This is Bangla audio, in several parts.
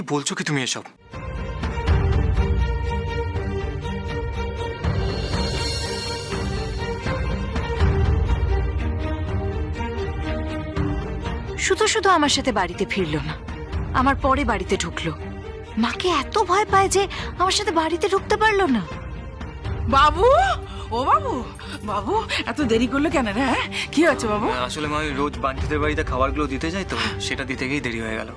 কি বলছো কি তুমি এসব? শুধু শুধু আমার সাথে বাড়িতে ফিরলো না, আমার পরে বাড়িতে ঢুকলো। মাকে এত ভয় পায় যে আমার সাথে বাড়িতে ঢুকতে পারলো না। বাবু, ও বাবু, বাবু এত দেরি করলো কেন রে? হ্যাঁ, কি হচ্ছে বাবু? আসলে মা আমি রোজ বান্টিদের বাড়িতে খাবারগুলো দিতে যাই, তো সেটা দিতে গিয়েই দেরি হয়ে গেল।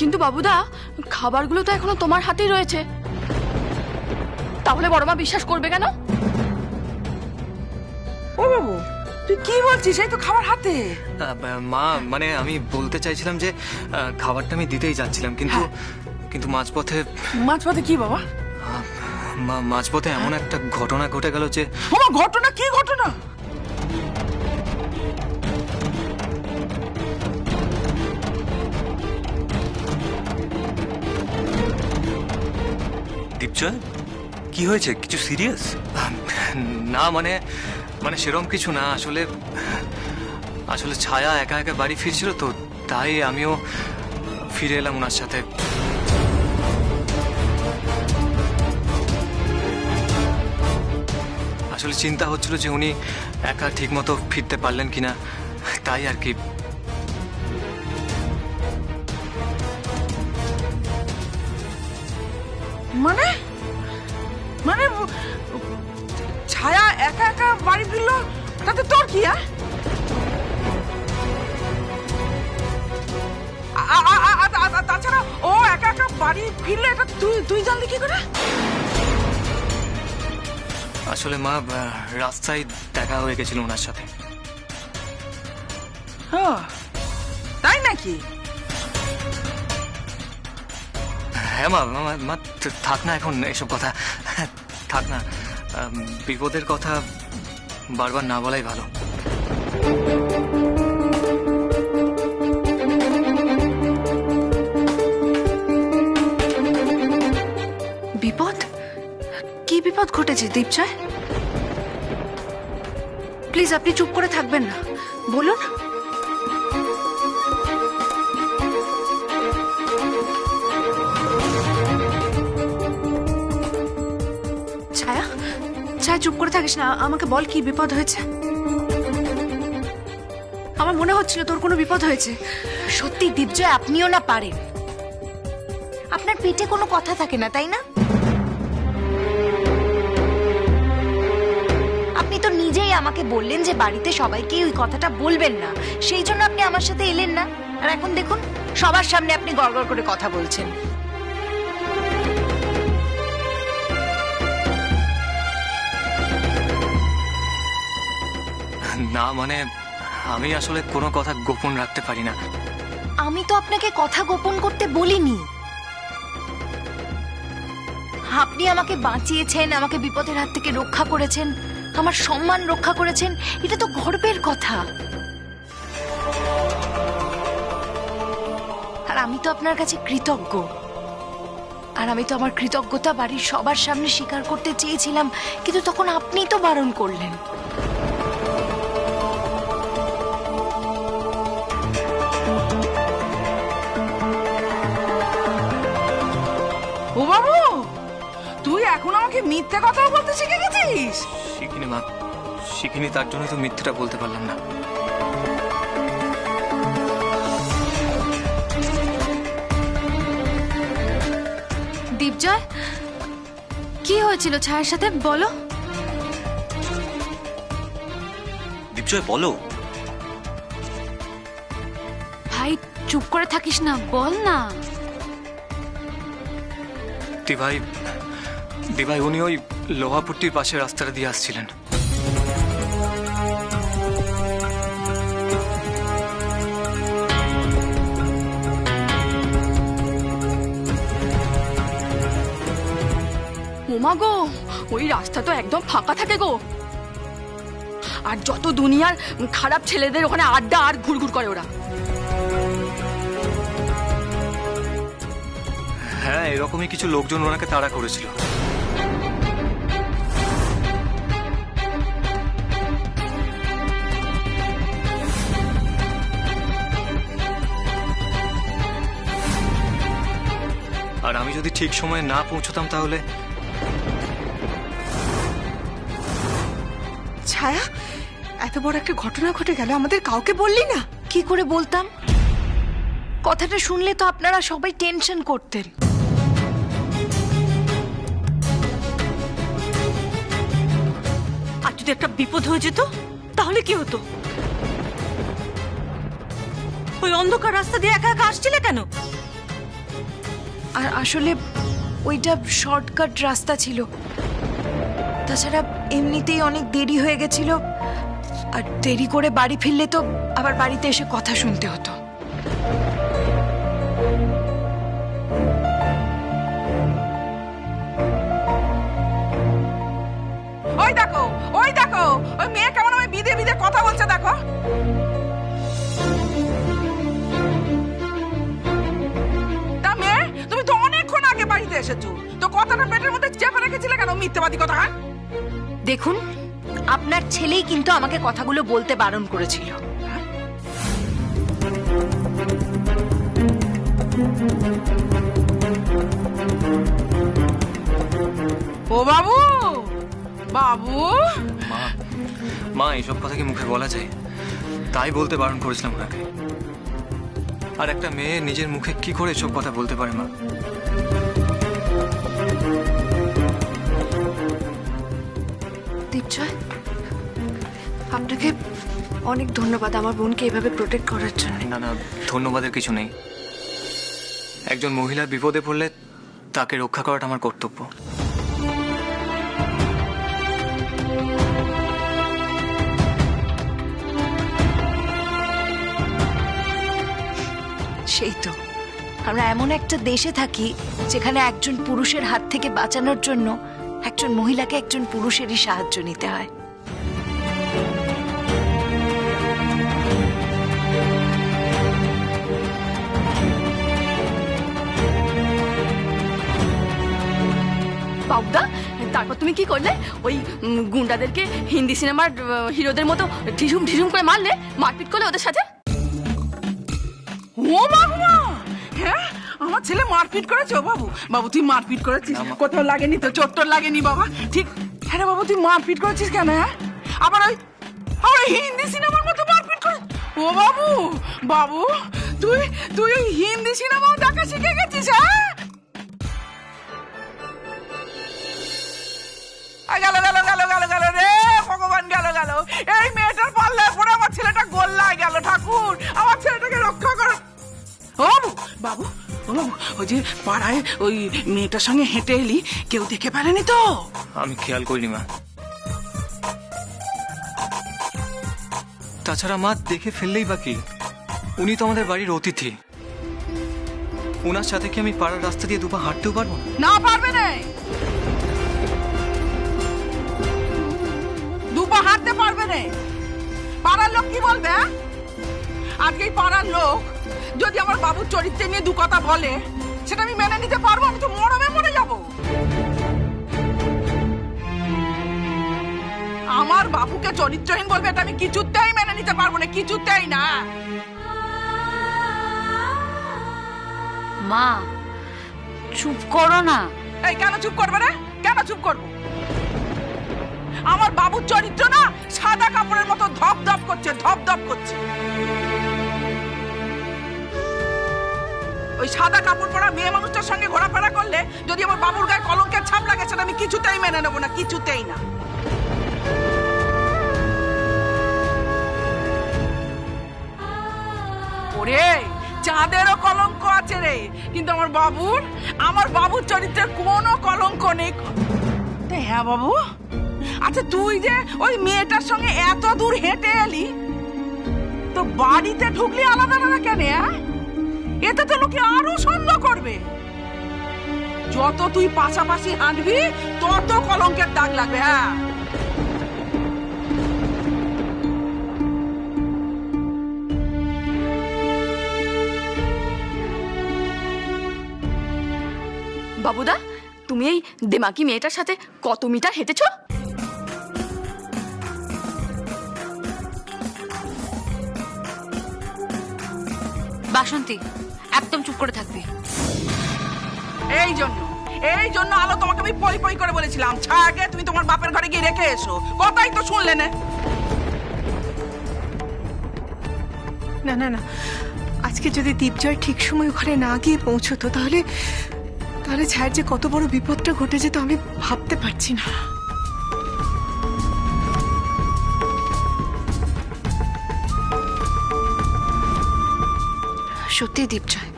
কিন্তু বাবুদা, খাবারগুলো তো এখনো তোমার হাতেই রয়েছে, তাহলে বড়মা বিশ্বাস করবে কেন? ও বাবু, তুই কি বলছিস? এই তো খাবার হাতে। মা মানে আমি বলতে চাইছিলাম যে খাবারটা আমি দিতেই যাচ্ছিলাম, কিন্তু কিন্তু মাঝপথে মাঝপথে কি বাবা? মাঝপথে এমন একটা ঘটনা ঘটে গেল যে। বাবা, ঘটনা? কি ঘটনা? দীপজয়, কি হয়েছে? কিছু সিরিয়াস? না মানে মানে সেরকম কিছু না। আসলে আসলে ছায়া একা একা বাড়ি ফিরছিল, তো তাই আমিও ফিরে এলাম ওনার সাথে। আসলে চিন্তা হচ্ছিল যে উনি একা ঠিক মতো ফিরতে পারলেন কিনা, তাই আর কি। মানে মানে ছায়া একা একা বাড়ি ফিরলো, তাতে তোর কি? তাছাড়া ও একা একা বাড়ি ফিরলো, এটা তুই জানলি কি করে? আসলে মা রাস্তায় দেখা হয়ে গেছিল ওনার সাথে। তাই নাকি? হ্যাঁ মা, মা থাক না এখন এসব কথা, থাক না। বিপদের কথা বারবার না বলাই ভালো। বিপদ? কি বিপদ ঘটেছে দীপজয়? প্লিজ আপনি চুপ করে থাকবেন না, বলুন। ছায়া, ছায়া চুপ করে থাকিস না, আমাকে বল কি বিপদ হয়েছে। আমার মনে হচ্ছিল তোর কোনো বিপদ হয়েছে। সত্যি দীপজয়, আপনিও না পারেন। আপনার পেটে কোনো কথা থাকে না, তাই না? আপনি তো নিজেই আমাকে বললেন যে বাড়িতে সবাইকে ওই কথাটা বলবেন না, সেই জন্য আপনি আমার সাথে এলেন না। আর এখন দেখুন, সবার সামনে আপনি গড়গড় করে কথা বলছেন। না মানে আমি আসলে কোনো কথা গোপন রাখতে পারি না। আমি তো আপনাকে কথা গোপন করতে বলিনি। আপনি আমাকে বাঁচিয়েছেন, আমাকে বিপদের হাত থেকে রক্ষা করেছেন, আমার সম্মান রক্ষা করেছেন, এটা তো গর্বের কথা। আর আমি তো আপনার কাছে কৃতজ্ঞ। আর আমি তো আমার কৃতজ্ঞতা বাড়ির সবার সামনে স্বীকার করতে চেয়েছিলাম, কিন্তু তখন আপনিই তো বারণ করলেন। ও বাবু, তুই এখন আমাকে মিথ্যে কথা বলতে শিখে গেছিস? শিখিনি মা, শিখিনি, তার জন্য তো মিথ্যেটা বলতে পারলাম না। দীপজয়, কি হয়েছিল ছায়ার সাথে বলো। দীপজয় বলো। ভাই চুপ করে থাকিস না, বল না। দিভাই উনি ওই লোহাপুট্টির পাশে রাস্তাটা দিয়ে আসছিলেন। ওমা গো, ওই রাস্তা তো একদম ফাঁকা থাকে গো। আর যত দুনিয়ার খারাপ ছেলেদের ওখানে আড্ডা আর ঘুরঘুর করে ওরা। হ্যাঁ এরকমই কিছু লোকজন ওনাকে তাড়া করেছিল। আর আমি যদি ঠিক সময়ে না পৌঁছতাম তাহলে ছায়া, এত বড় একটা ঘটনা ঘটে গেল, আমাদের কাউকে বললি না? কি করে বলতাম? কথাটা শুনলে তো আপনারা সবাই টেনশন করতেন। আর যদি একটা বিপদ হয়ে যেত তাহলে কি হতো? ওই অন্ধকার রাস্তা দিয়ে একা একা আসছিলে কেন? আর আসলে ওইটা শর্টকাট রাস্তা ছিল। তাছাড়া এমনিতেই অনেক দেরি হয়ে গেছিল, আর দেরি করে বাড়ি ফিরলে তো আবার বাড়িতে এসে কথা শুনতে হতো। ওই দেখো, ওই দেখো, ওই মেয়ে কেমন ওই বিদে বিদে কথা বলছে দেখো। তা মেয়ে, তুমি তো অনেকক্ষণ আগে বাড়িতে এসেছো, তো কথাটা পেটের মধ্যে চেপে রেখেছিলে কেন? মিথ্যেবাদী কথা। দেখুন, আপনার ছেলেই কিন্তু আমাকে কথাগুলো বলতে বারণ করেছিল। ও বাবু, বাবু, মা মা এইসব কথা কি মুখে বলা যায়? তাই বলতে বারণ করেছিলাম ওনাকে। আর একটা মেয়ে নিজের মুখে কি করে এসব কথা বলতে পারে মা? দীপজয়, আপনাকে অনেক ধন্যবাদ আমার বোনকে এভাবে প্রোটেক্ট করার জন্য। না না, ধন্যবাদের কিছু নেই। একজন মহিলা বিপদে পড়লে তাকে রক্ষা করাটা আমার কর্তব্য। সেই তো, আমরা এমন একটা দেশে থাকি যেখানে একজন পুরুষের হাত থেকে বাঁচানোর জন্য একজন মহিলাকে একজন পুরুষেরই সাহায্য নিতে হয়। বাবদা, তারপর তুমি কি করলে? ওই গুন্ডাদেরকে হিন্দি সিনেমার হিরোদের মতো ঢিসুম ঢিসুম করে মারলে, মারপিট করলে ওদের সাথে? ও বাবা, হ্যাঁ আমার ছেলে মারপিট করেছে? ও বাবু, বাবু তুই মারপিট করেছিস? কোথাও লাগেনি তো? চোট টোট লাগেনি বাবা? ঠিক। হ্যাঁ রে বাবু, তুই মারপিট করেছিস কেন? হ্যাঁ, আবার ওই হিন্দি সিনেমার মতো মারপিট করে? ও বাবু, বাবু তুই তুই ওই হিন্দি সিনেমাও দেখা শিখে গেছিস? হ্যাঁ, গেল গেল গেল গেল গেল রে ভগবান, গেল গেল। এই মেয়েটার পাল্লায় পড়ে আমার ছেলেটা গোল্লায় গেল। ঠাকুর, আমার ছেলেটাকে রক্ষা করো। ও বাবু, বাবু, ও বাবু, ওই যে পাড়ায় ওই মেয়েটার সঙ্গে হেঁটে এলি, কেউ দেখে ফেলেনি তো? আমি খেয়াল করিনি মা। তাছাড়া মা, দেখে ফেললেই বা কি? উনি তো আমাদের বাড়ির অতিথি। ওনার সাথে কি আমি পাড়ার রাস্তা দিয়ে দুপা হাঁটতেও পারবো না? না, পারবে না। দুপা হাঁটতে পারবে না। পাড়ার লোক কি বলবে? আজকে এই পাড়ার লোক যদি আমার বাবুর চরিত্রে নিয়ে দু কথা বলে, সেটা আমি মেনে নিতে পারবো? আমি তো মরমে মরে যাব। আমার বাবুকে চরিত্রহীন বলবে, এটা আমি কিছুতেই মেনে নিতে পারবো না, কিছুতেই না। মা, চুপ করো না। এই কেন চুপ করবে না? কেন চুপ করবো? আমার বাবুর চরিত্র না সাদা কাপড়ের মতো ধপ ধপ করছে, ধপ ধপ করছে। ওই সাদা কাপড় পরা মেয়ে মানুষটার সঙ্গে ঘোরাফেরা করলে যদি আমার বাবুর গায়ে কলঙ্কের ছাপ লাগে, সেটা আমি কিছুতেই মেনে নেবো না, কিছুতেই না। ওরে, চাঁদেরও কলঙ্ক আছে রে, কিন্তু আমার বাবুর চরিত্রে কোনো কলঙ্ক নেই। হ্যাঁ বাবু, আচ্ছা তুই যে ওই মেয়েটার সঙ্গে এত দূর হেঁটে এলি, তো বাড়িতে ঢুকলি আলাদা আলাদা কেন? এতে তো লোকে আরো সন্দেহ করবে। যত তুই পাশাপাশি হাঁটবি তত কলঙ্কের দাগ লাগবে। হ্যাঁ, বাবুদা, তুমি এই দেমাকি মেয়েটার সাথে কত মিটার হেঁটেছ? বাসন্তী, একদম চুপ করে থাকবি। এই জন্য আলো তোমাকে আমি পই পই করে বলেছিলাম, ছায়াকে তুমি তোমার বাপের ঘরে গিয়ে রেখে এসো। কথাই তো শুনলে না। না না না, আজকে যদি দীপজয় ঠিক সময় ওখানে না গিয়ে পৌঁছতো তাহলে তাহলে ছায়ের যে কত বড় বিপদটা ঘটে যেত আমি ভাবতে পারছি না। সত্যি দীপজয়,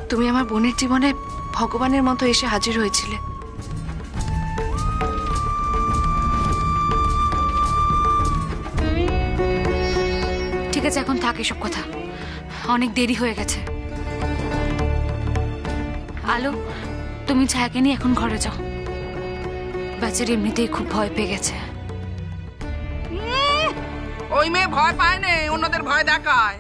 তুমি আমার বোনের জীবনে ভগবানের মতো এসে হাজির হয়েছিলে। ঠিক আছে, এখন থাক এসব কথা, অনেক দেরি হয়ে গেছে। আলো, তুমি ছায়াকে নিয়ে এখন ঘরে যাও। বাচ্চার এমনিতেই খুব ভয় পেয়ে গেছে। ওই মেয়ে ভয় পায় না, অন্যদের ভয় দেখায়।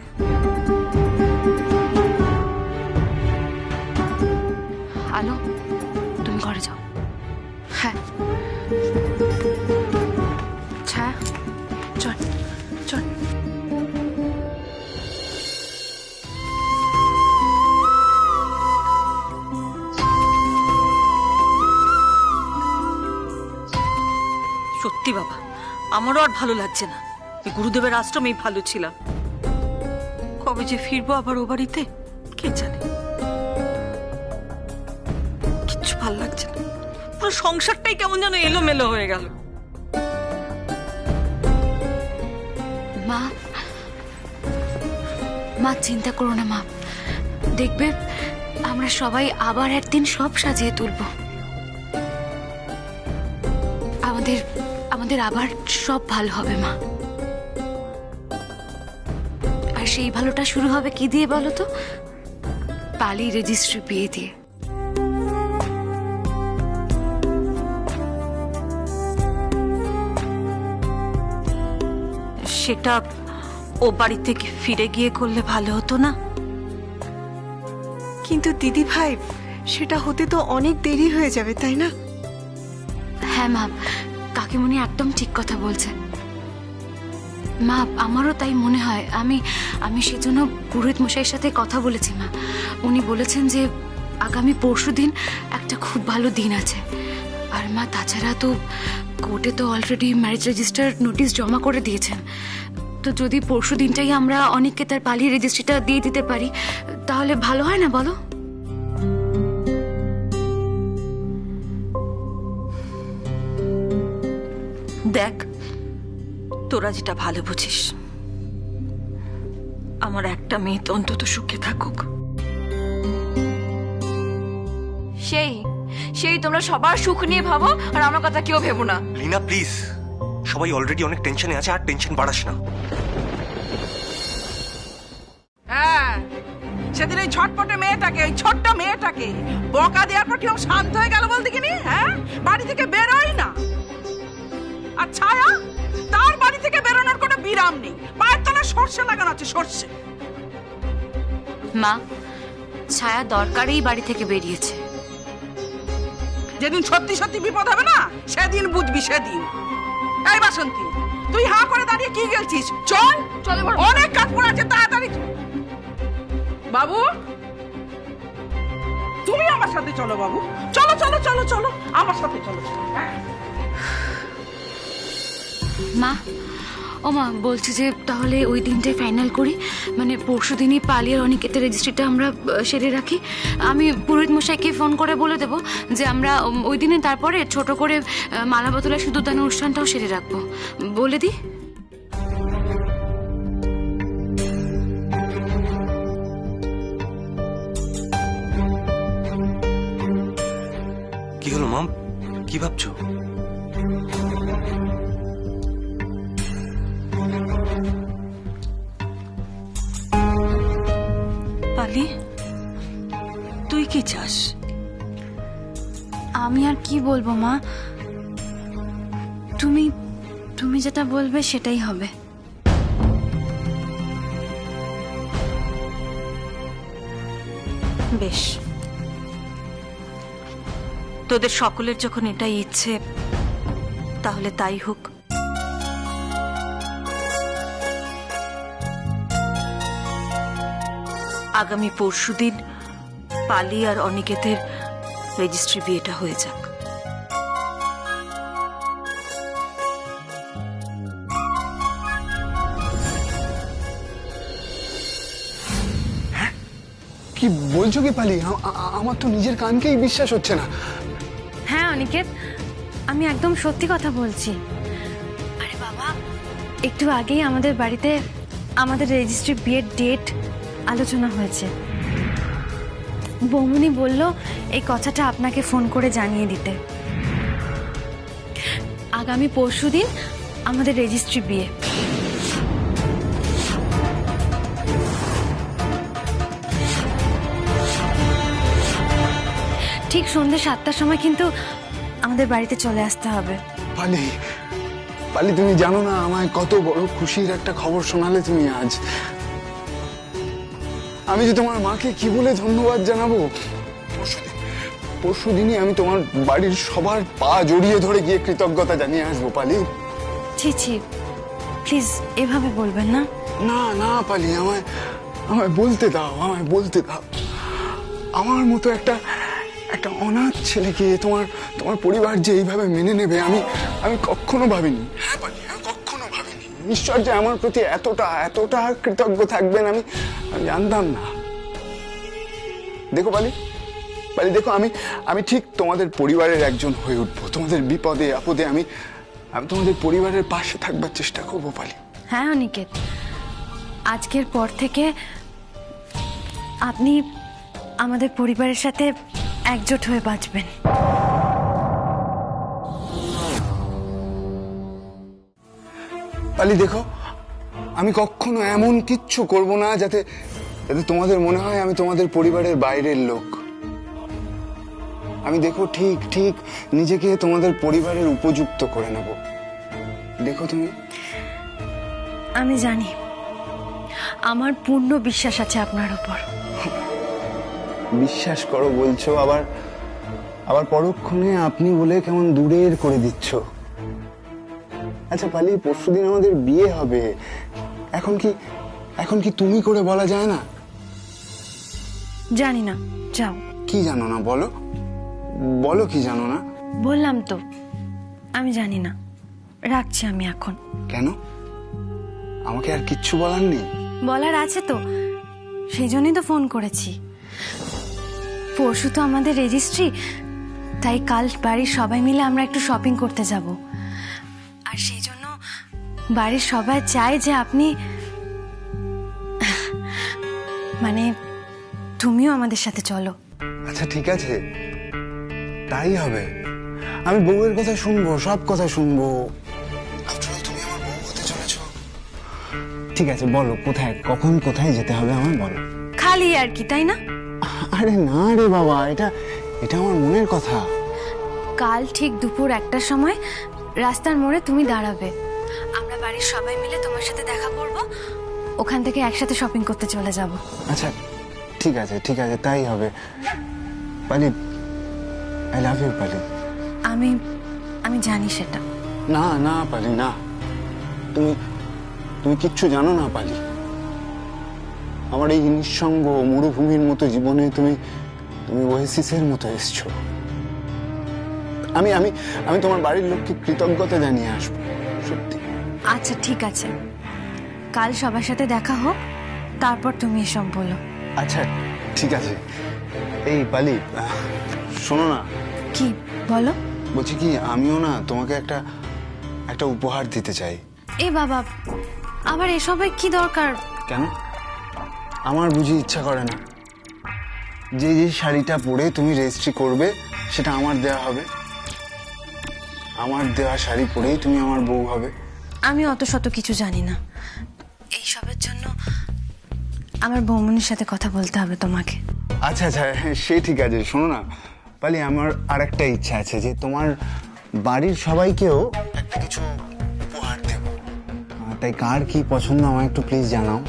আলো, তুমি ঘরে যাও। হ্যাঁ ছায়া, চল চল। সত্যি বাবা, আমারও আর ভালো লাগছে না। এই গুরুদেবের আশ্রমেই ভালো ছিলাম। কবে যে ফিরবো আবার ও বাড়িতে কে জানে। কিচ্ছু ভালো লাগছে না, পুরো সংসারটাই কেমন যেন এলোমেলো হয়ে গেল। মা, মা চিন্তা করো না মা, দেখবে আমরা সবাই আবার একদিন সব সাজিয়ে তুলব। আমাদের আমাদের আবার সব ভালো হবে মা। আর সেই ভালোটা শুরু হবে কি দিয়ে বলো তো? পালি রেজিস্ট্রি বিয়ে দিয়ে। সেটা ও বাড়ি থেকে ফিরে গিয়ে করলে ভালো হতো না? কিন্তু দিদি ভাই, সেটা হতে তো অনেক দেরি হয়ে যাবে, তাই না? হ্যাঁ মা, কাকিমুনি একদম ঠিক কথা বলছে মা। আমারও তাই মনে হয়। আমি সেজন্য পুরোহিত মশাইয়ের সাথে কথা বলেছি মা। উনি বলেছেন যে আগামী পরশুদিন একটা খুব ভালো দিন আছে। আর মা, তাছাড়া তো কোর্টে তো অলরেডি ম্যারেজ রেজিস্টার নোটিশ জমা করে দিয়েছেন। তো যদি পরশু দিনটাই আমরা অনেককে তার পালিয়ে রেজিস্ট্রিটা দিয়ে দিতে পারি তাহলে ভালো হয় না বলো? দেখ, তোরা যেটা ভালো বুঝিস। আমার একটা মেয়ে তো অন্তত সুখে থাকুক। সেই তোমরা সবার সুখ নিয়ে ভাবো, আর আমার কথা কেউ ভেবো না। লীনা প্লিজ, সবাই অলরেডি অনেক টেনশনে আছে, আর টেনশন বাড়াস না। হ্যাঁ, সেদিন ওই ছটপটে মেয়েটাকে, ওই ছোট্ট মেয়েটাকে বকা দেওয়ার পর কিরকম শান্ত হয়ে গেল বলতে কিনি। হ্যাঁ, বাড়ি থেকে বেরোই না। আর ছায়া, তার বাড়ি থেকে বেরোনোর কোনো বিরাম নেই। পায়ের তলায় সর্ষে লাগানো আছে, সর্ষে। মা, ছায়া দরকারেই বাড়ি থেকে বেরিয়েছে। যেদিন সত্যি সত্যি বিপদ হবে না, সেদিন বুঝবি, সেদিন। এই বাসন্তী, তুই হাঁ করে দাঁড়িয়ে কি গেলছিস? চল চল, অনেক কাজ পড়ে আছে, তাড়াতাড়ি। বাবু, তুমি আমার সাথে চলো। বাবু, চলো চলো চলো চলো, আমার সাথে চলো। হ্যাঁ মা, ও মা, বলছি যে তাহলে ওই দিনটাই ফাইনাল করি, মানে পরশু দিনই পালিয়ে অনিকেতের রেজিস্ট্রিটা আমরা সেরে রাখি। আমি পুরোহিত মশাইকে ফোন করে বলে দেবো যে আমরা ওই দিনে তারপরে ছোট করে মালা বোতলের সিঁদুরদান অনুষ্ঠানটাও সেরে রাখবো। বলে দিই। কি হলো মাম, কি ভাবছো? পালি, তুই কি চাস? আমি আর কি বলবো মা, তুমি যেটা বলবে সেটাই হবে। বেশ, তোদের সকলের যখন এটাই ইচ্ছে তাহলে তাই হোক। আগামী পরশুদিন পালি আর অনিকেতের রেজিস্ট্রি বিয়েটা হয়ে যাক। কি বলছো কি পালি? আমার তো নিজের কানকেই বিশ্বাস হচ্ছে না। হ্যাঁ অনিকেত, আমি একদম সত্যি কথা বলছি। আরে বাবা, একটু আগেই আমাদের বাড়িতে আমাদের রেজিস্ট্রি বিয়ের ডেট আলোচনা হয়েছে। বৌমনি বলল এই কথাটা আপনাকে ফোন করে জানিয়ে দিতে। আগামী পরশুদিন আমাদের রেজিস্ট্রি বিয়ে। ঠিক সন্ধ্যে 7টার সময় কিন্তু আমাদের বাড়িতে চলে আসতে হবে। পালি, পালি তুমি জানো না আমায় কত বড় খুশির একটা খবর শোনালে তুমি আজ। আমি যে তোমার মাকে কি বলে ধন্যবাদ জানাবো। পরশুদিনই আমি তোমার বাড়ির সবার পা জড়িয়ে ধরে গিয়ে কৃতজ্ঞতা জানিয়ে আসবো পালি। ছি ছি, প্লিজ এভাবে বলবেন না। না না পালি, আমায় আমায় বলতে দাও, আমায় বলতে দাও। আমার মতো একটা একটা অনাথ ছেলেকে তোমার তোমার পরিবার যে এইভাবে মেনে নেবে আমি আমি কখনো ভাবিনি। হ্যাঁ পালি, আমি কখনো ভাবিনি ঈশ্বর যে আমার প্রতি এতটা এতটা কৃতজ্ঞ থাকবেন আমি জানতাম না। দেখো পালি, পালি দেখো, আমি আমি ঠিক তোমাদের পরিবারের একজন হয়ে উঠবো। তোমাদের বিপদে আপদে আমি আমি তোমাদের পরিবারের পাশে থাকবার চেষ্টা করবো পালি। হ্যাঁ অনিকেত, আজকের পর থেকে আপনি আমাদের পরিবারের সাথে একজোট হয়ে বাঁচবেন। পালি দেখো, আমি কখনো এমন কিচ্ছু করব না যাতে যাতে তোমাদের মনে হয় আমি তোমাদের পরিবারের বাইরের লোক। আমি দেখো ঠিক ঠিক নিজেকে তোমাদের পরিবারের উপযুক্ত করে নেব। দেখো তুমি। আমি জানি, আমার পূর্ণ বিশ্বাস আছে আপনার উপর। বিশ্বাস করো বলছো, আবার আবার পরক্ষণে আপনি বলে কেমন দূরের করে দিচ্ছ। আচ্ছা পালি, পরশুদিন আমাদের বিয়ে হবে, এখন কি তুমি করে বলা যায় না? জানি না, যাও। কি জানো না বলো, বলো কি জানো না? বললাম তো আমি জানি না, রাখছি আমি এখন। কেন? আমাকে আর কিচ্ছু বলার নেই? বলার আছে তো, সেই জন্যই তো ফোন করেছি। পরশু তো আমাদের রেজিস্ট্রি, তাই কাল বাড়ির সবাই মিলে আমরা একটু শপিং করতে যাব। আর সেই জন্য বাড়ির সবাই চায় যে আপনি, মানে তুমিও আমাদের সাথে চলো। আচ্ছা ঠিক আছে, তাই হবে। আমি বউয়ের কথা শুনবো, সব কথা শুনবো। তুমি আমার বউ হতে চলেছো। ঠিক আছে বলো, কোথায় কখন কোথায় যেতে হবে আমায় বলো। খালি আর কি, তাই না? আরে না রে বাবা, এটা এটা আমার মনের কথা। কাল ঠিক দুপুর 1টার সময় রাস্তার মোড়ে তুমি দাঁড়াবে। আমরা বাড়ির সবাই মিলে তোমার সাথে দেখা করব, ওখান থেকে একসাথে শপিং করতে চলে যাব। আচ্ছা ঠিক আছে, ঠিক আছে, তাই হবে। পালি, আই লাভ ইউ পালি। আমি জানি সেটা। না না পালি না, তুমি তুমি কিচ্ছু জানো না পালি। আমার এই নিঃসঙ্গ মরুভূমির মতো জীবনে তুমি তুমি ওয়েসিসের মতো এসছো। আমি আমি আমি তোমার বাড়ির লোককে কৃতজ্ঞতা জানিয়ে আসবো, সত্যি। আচ্ছা ঠিক আছে, কাল সবার সাথে দেখা হোক, তারপর তুমি এসব বলো। আচ্ছা ঠিক আছে। এই পালি, শোনো না। কি বলো? বলছি কি, আমিও না তোমাকে একটা একটা উপহার দিতে চাই। এ বাবা, আবার এসবের কি দরকার? কেন? আমার বুঝি ইচ্ছা করে না? যে যে শাড়িটা পরে তুমি রেজিস্ট্রি করবে সেটা আমার দেয়া হবে। আমার দেওয়া শাড়ি পরেই তুমি আমার বউ হবে। আমি অত শত কিছু জানি না এইসবের জন্য। আমার বৌমনির সাথে কথা বলতে হবে তোমাকে। আচ্ছা আচ্ছা, সে ঠিক আছে। শোনো না পালি, আমার আর একটা ইচ্ছা আছে যে তোমার বাড়ির সবাইকেও একটা কিছু উপহার দেব। তাই কার কি পছন্দ আমায় একটু প্লিজ জানাও।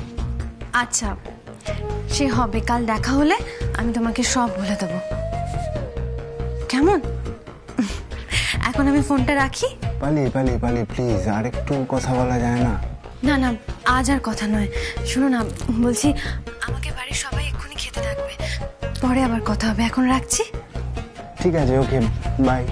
আচ্ছা সে হবে, কাল দেখা হলে আমি তোমাকে সব বলে দেবো, কেমন? এখন আমি ফোনটা রাখি। পালি পালি পালি প্লিজ, আর একটু কথা বলা যায় না? না না, আজ আর কথা নয়। শুনো না, বলছি আমাকে বাড়ির সবাই এক্ষুনি খেতে ডাকবে, পরে আবার কথা হবে। এখন রাখছি। ঠিক আছে, ওকে, বাই।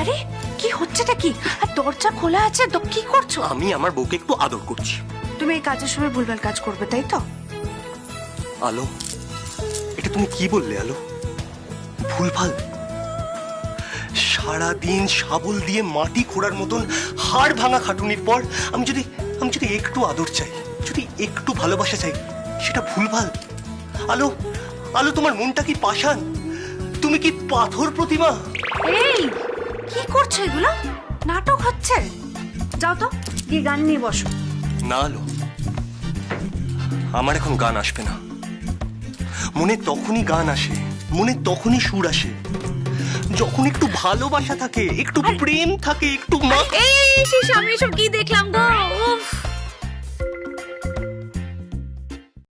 আরে কি হচ্ছেটা কি? আর দরজা খোলা আছে তো কি করছো? আমি আমার বউকে একটু আদর করছি। তুমি এই কাজের সময় ভুলভাল কাজ করবে, তাই তো? আলো, এটা তুমি কি বললে আলো? ভুলভাল? সারাদিন শাবল দিয়ে মাটি খোঁড়ার মতন হাড় ভাঙা খাটুনির পর আমি যদি একটু আদর চাই, যদি একটু ভালোবাসা চাই, সেটা ভুলভাল? আলো, আলো, তোমার মনটা কি পাষাণ? তুমি কি পাথর প্রতিমা? এই কি করছো? এগুলো নাটক হচ্ছে। যাও তো, গিয়ে গান নিয়ে বসো। না আলো, আমার এখন গান আসবে না। মনে তখনই গান আসে, মনে তখনই সুর আসে যখন একটু ভালোবাসা থাকে, একটু প্রেম থাকে, একটু এই আমি এসব কি দেখলাম গো? উফ।